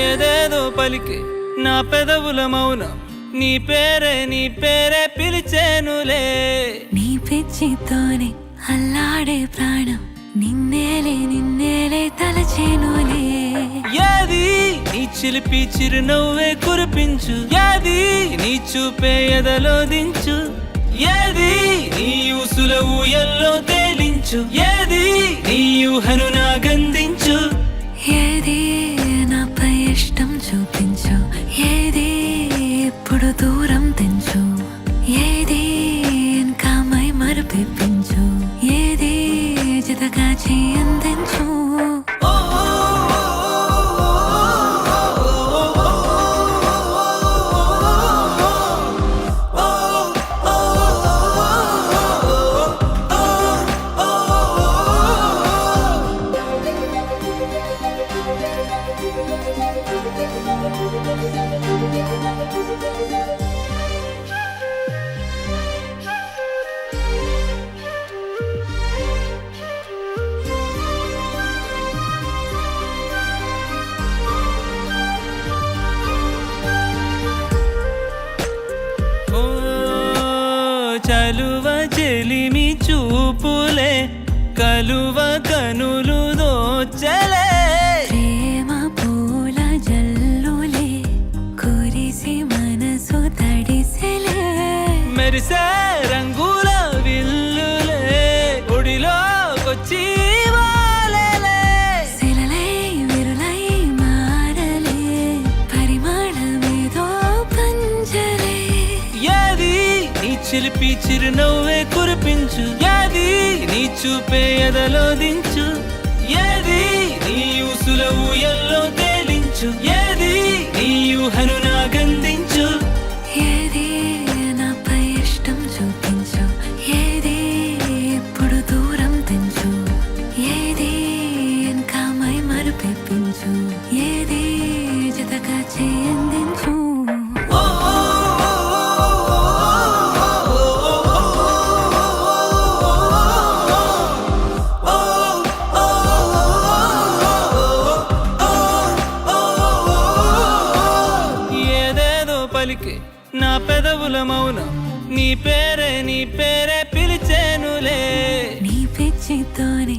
ఏదేదో పలికే నా పెదవుల మౌనం నీ పేరే పిలిచేనులే. నీ పిచ్చితోనే అల్లాడే ప్రాణం నిన్నేలే తలచేనులే. ఏది నీ చిలిపి చిరునవ్వే కురిపించు, ఏది నీ చూపే ఎదలో దించు, ఏది నీ ఊసుల ఊయల్లో తేలించు, ఏది నీ ఊహను నాగందించు. ఏది నాపై ఇష్టం చూపించు, ఏది ఎప్పుడు దూరం తెంచు, ఏది ఇంకా మై మరిపించు, ఏది జతగా చేయందించు. చలువ చెలిమి చూపులే కలువ కనులు దోచలే. ప్రేమ పూల జల్లులే కురిసి మనసు తడిసెలే. మెరిసే రంగుల విల్లులే ఒడిలోకొచ్చి వాలెలే. శిలలై విరులై మారలే పరిమాణమేదో పంజలే. ఏది నీ చిలిపి చిరునవ్వే కురిపించు, ఏది నీ చూపే ఎదలో దించు, ఏది నీ ఊసుల ఊయల్లో తేలించు, ఏది నీ ఊహను నాగందించు. ఏది నాపై ఇష్టం చూపించు, ఏది ఎప్పుడు దూరం తెంచు, ఏది ఇంకా మై మరిపించు, ఏది జతగా చేయందించు. పలికే నా పెదవుల మౌనం నీ పేరే పిలిచేనులే. నీ పిచ్చితోనే